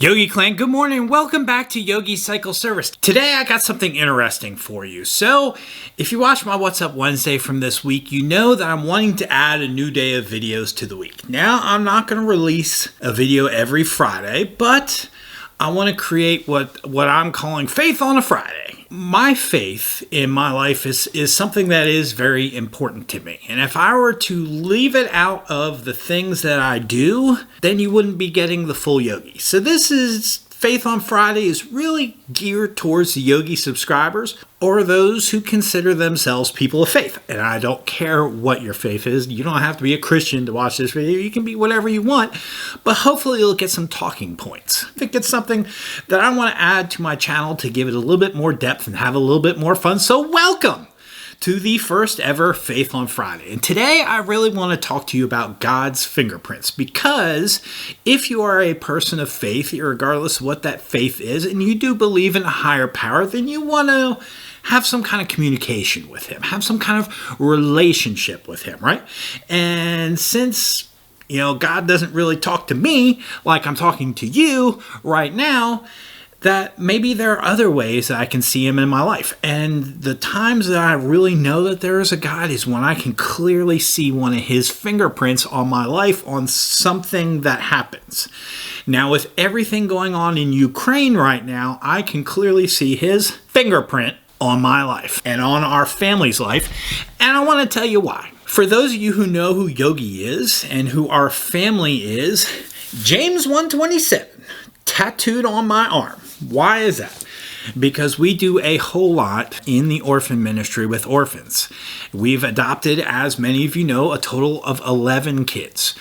Yogi Clan, good morning. Welcome back to Yogi Cycle Service. Today I got something interesting for you. So, if you watch my What's Up Wednesday from this week, you know that I'm wanting to add a new day of videos to the week. Now, I'm not going to release a video every Friday, but I want to create what I'm calling Faith on a Friday. My faith in my life is something that is very important to me. And if I were to leave it out of the things that I do, then you wouldn't be getting the full Yogi. So this is Faith on Friday is really geared towards the Yogi subscribers or those who consider themselves people of faith. And I don't care what your faith is. You don't have to be a Christian to watch this video. You can be whatever you want, but hopefully you'll get some talking points. I think it's something that I want to add to my channel to give it a little bit more depth and have a little bit more fun. So welcome to the first ever Faith on Friday. And today I really want to talk to you about God's fingerprints, because if you are a person of faith, regardless of what that faith is, and you do believe in a higher power, then you want to have some kind of communication with him, have some kind of relationship with him, right? And since, God doesn't really talk to me like I'm talking to you right now, that maybe there are other ways that I can see him in my life. And the times that I really know that there is a God is when I can clearly see one of his fingerprints on my life on something that happens. Now, with everything going on in Ukraine right now, I can clearly see his fingerprint on my life and on our family's life. And I want to tell you why. For those of you who know who Yogi is and who our family is, James 1:27 tattooed on my arm. Why is that? Because we do a whole lot in the orphan ministry with orphans. We've adopted, as many of you know, a total of 11 kids.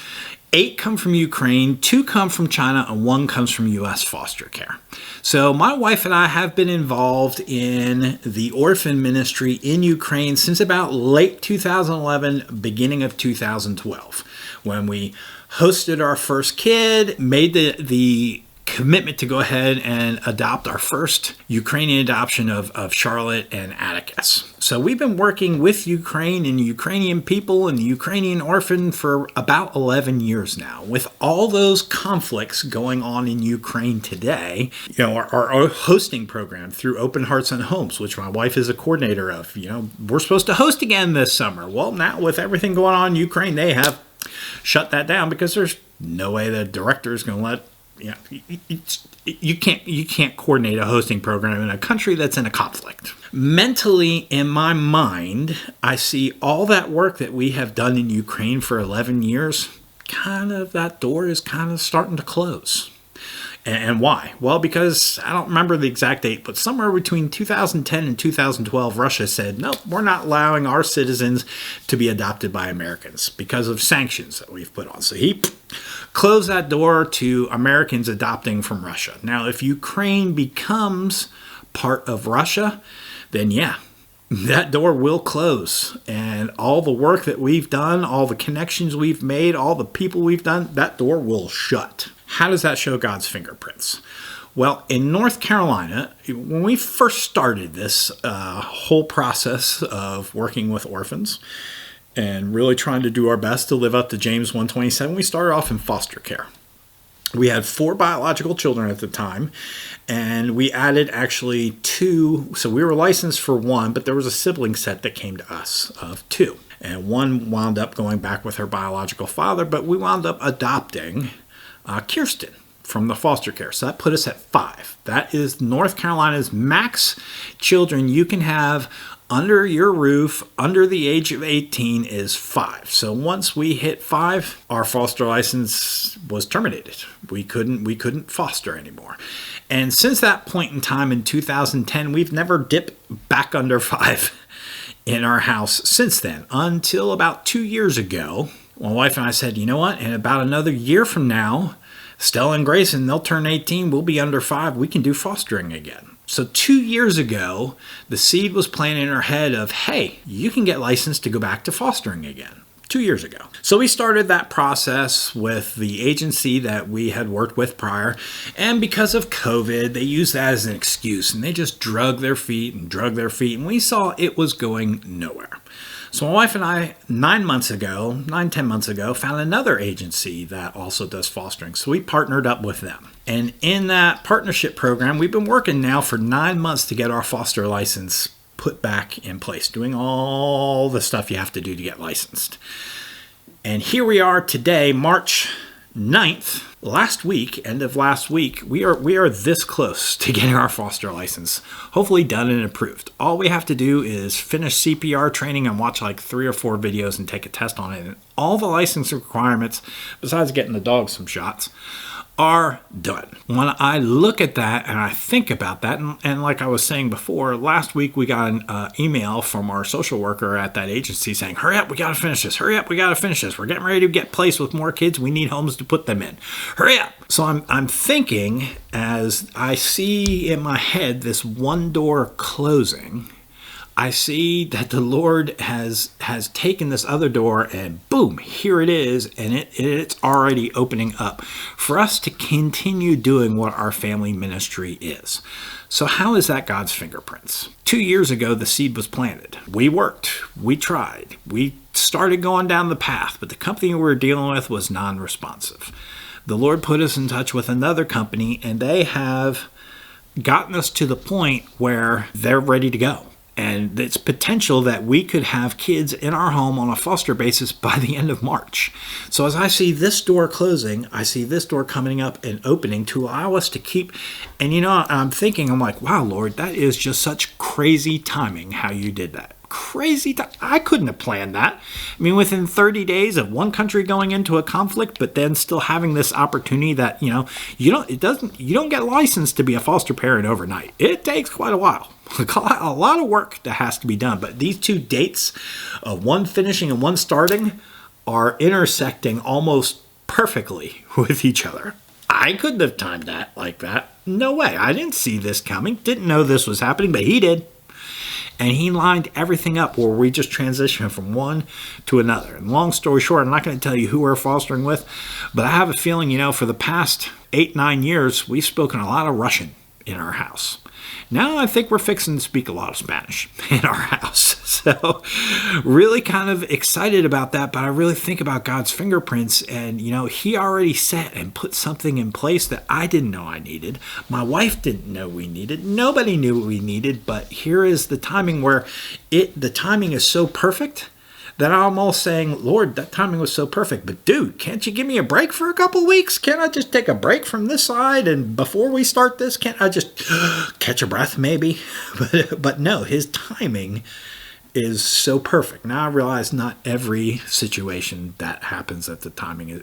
8 come from Ukraine, 2 come from China, and 1 comes from U.S. foster care. So my wife and I have been involved in the orphan ministry in Ukraine since about late 2011, beginning of 2012, when we hosted our first kid, made the commitment to go ahead and adopt our first Ukrainian adoption of Charlotte and Atticus. So we've been working with Ukraine and Ukrainian people and the Ukrainian orphan for about 11 years now. With all those conflicts going on in Ukraine today, our hosting program through Open Hearts and Homes, which my wife is a coordinator of, we're supposed to host again this summer. Well, now with everything going on in Ukraine, they have shut that down because there's no way the director is going to let you can't coordinate a hosting program in a country that's in a conflict. Mentally, in my mind, I see all that work that we have done in Ukraine for 11 years, that door is kind of starting to close. And why? Well, because I don't remember the exact date, but somewhere between 2010 and 2012, Russia said, nope, we're not allowing our citizens to be adopted by Americans because of sanctions that we've put on. So he closed that door to Americans adopting from Russia. Now, if Ukraine becomes part of Russia, then that door will close. And all the work that we've done, all the connections we've made, all the people we've done, that door will shut. How does that show God's fingerprints? Well, in North Carolina, when we first started this whole process of working with orphans and really trying to do our best to live up to James 1:27, we started off in foster care. We had 4 biological children at the time, and we added actually 2. So we were licensed for 1, but there was a sibling set that came to us of 2. And 1 wound up going back with her biological father, but we wound up adopting Kirsten from the foster care. So that put us at 5. That is North Carolina's max children you can have under your roof under the age of 18 is 5. So once we hit 5, our foster license was terminated. We couldn't foster anymore. And since that point in time in 2010, we've never dipped back under 5 in our house since then, until about 2 years ago. My wife and I said, you know what? In about another year from now, Stella and Grayson, they'll turn 18. We'll be under 5. We can do fostering again. So 2 years ago, the seed was planted in our head of, hey, you can get licensed to go back to fostering again. 2 years ago. So we started that process with the agency that we had worked with prior, and because of COVID, they used that as an excuse, and they just drug their feet, and we saw it was going nowhere. So my wife and I, 10 months ago, found another agency that also does fostering. So we partnered up with them. And in that partnership program, we've been working now for 9 months to get our foster license put back in place, doing all the stuff you have to do to get licensed. And here we are today, March 9th, end of last week, we are this close to getting our foster license, hopefully done and approved. All we have to do is finish CPR training and watch like 3 or 4 videos and take a test on it. And all the license requirements, besides getting the dog some shots, are done. When I look at that and I think about that, and like I was saying before, last week we got an email from our social worker at that agency saying, hurry up, we got to finish this. Hurry up, we got to finish this. We're getting ready to get placed with more kids. We need homes to put them in. Hurry up. So I'm thinking, as I see in my head this one door closing, I see that the Lord has taken this other door and boom, here it is, and it's already opening up for us to continue doing what our family ministry is. So how is that God's fingerprints? 2 years ago, the seed was planted. We worked, we tried, we started going down the path, but the company we were dealing with was non-responsive. The Lord put us in touch with another company, and they have gotten us to the point where they're ready to go. And it's potential that we could have kids in our home on a foster basis by the end of March. So as I see this door closing, I see this door coming up and opening to allow us to keep. And I'm thinking, I'm like, wow, Lord, that is just such crazy timing how you did that. Crazy. I couldn't have planned that. I mean, within 30 days of one country going into a conflict, but then still having this opportunity that, you don't get licensed to be a foster parent overnight. It takes quite a while. A lot of work that has to be done. But these two dates of one finishing and one starting are intersecting almost perfectly with each other. I couldn't have timed that like that. No way. I didn't see this coming. Didn't know this was happening, but he did. And he lined everything up where we just transitioned from one to another. And long story short, I'm not going to tell you who we're fostering with, but I have a feeling, for the past 8-9 years, we've spoken a lot of Russian in our house. Now I think we're fixing to speak a lot of Spanish in our house. So really kind of excited about that, but I really think about God's fingerprints, and he already set and put something in place that I didn't know I needed. My wife didn't know we needed. Nobody knew what we needed, but here is the timing where the timing is so perfect that I'm almost saying, Lord, that timing was so perfect, but dude, can't you give me a break for a couple weeks? Can't I just take a break from this side? And before we start this, can't I just catch a breath maybe? But no, his timing is so perfect. Now I realize not every situation that happens at the timing.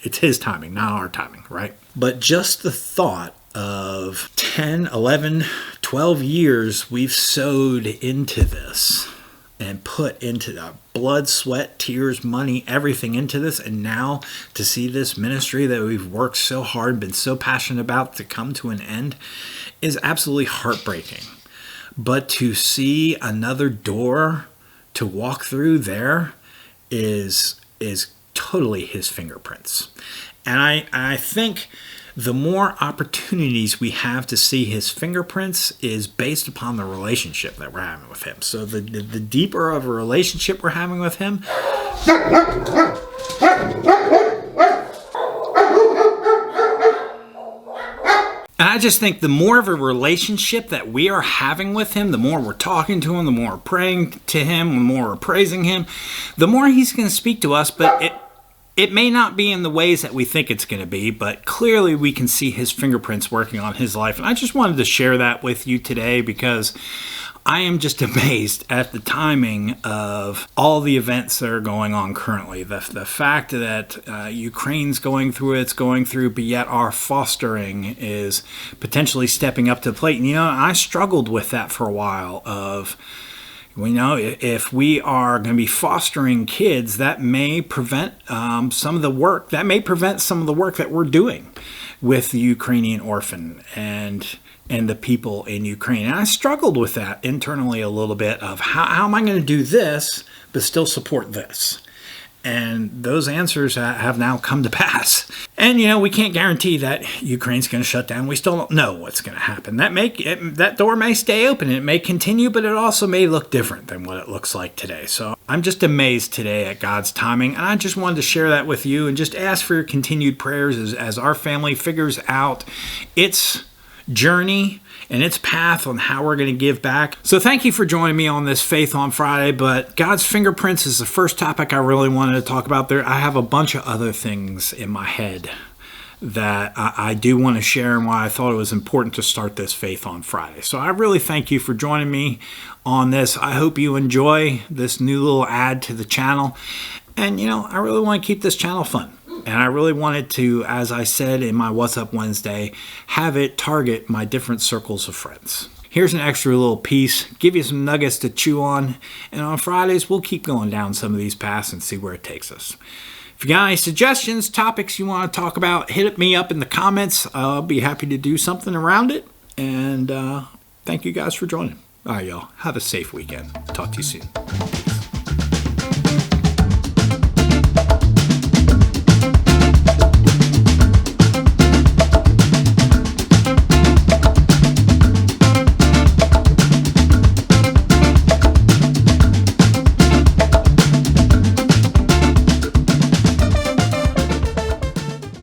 It's his timing, not our timing, right? But just the thought of 10, 11, 12 years we've sowed into this and put into the blood, sweat, tears, money, everything into this. And now to see this ministry that we've worked so hard, been so passionate about, to come to an end is absolutely heartbreaking. But to see another door to walk through there is totally his fingerprints. And I think the more opportunities we have to see his fingerprints is based upon the relationship that we're having with him. So the deeper of a relationship we're having with him, and I just think the more of a relationship that we are having with him, the more we're talking to him, the more we're praying to him, the more we're praising him, the more he's going to speak to us. But it may not be in the ways that we think it's going to be, but clearly we can see his fingerprints working on his life. And I just wanted to share that with you today because I am just amazed at the timing of all the events that are going on currently. The fact that Ukraine's going through it's going through, but yet our fostering is potentially stepping up to the plate. And I struggled with that for a while of, if we are going to be fostering kids, that may prevent some of the work. That may prevent some of the work that we're doing with the Ukrainian orphan and the people in Ukraine. And I struggled with that internally a little bit of how am I going to do this but still support this? And those answers have now come to pass. And, we can't guarantee that Ukraine's going to shut down. We still don't know what's going to happen. That door may stay open. It may continue, but it also may look different than what it looks like today. So I'm just amazed today at God's timing. And I just wanted to share that with you and just ask for your continued prayers as our family figures out its journey and its path on how we're going to give back. So thank you for joining me on this Faith on Friday, but God's fingerprints is the first topic I really wanted to talk about. I have a bunch of other things in my head that I do want to share and why I thought it was important to start this Faith on Friday. So I really thank you for joining me on this. I hope you enjoy this new little ad to the channel. And, I really want to keep this channel fun. And I really wanted to, as I said in my What's Up Wednesday, have it target my different circles of friends. Here's an extra little piece, give you some nuggets to chew on, and on Fridays we'll keep going down some of these paths and see where it takes us. If you got any suggestions, topics you want to talk about, hit me up in the comments. I'll be happy to do something around it. And thank you guys for joining. All right, y'all. Have a safe weekend. Talk to you soon.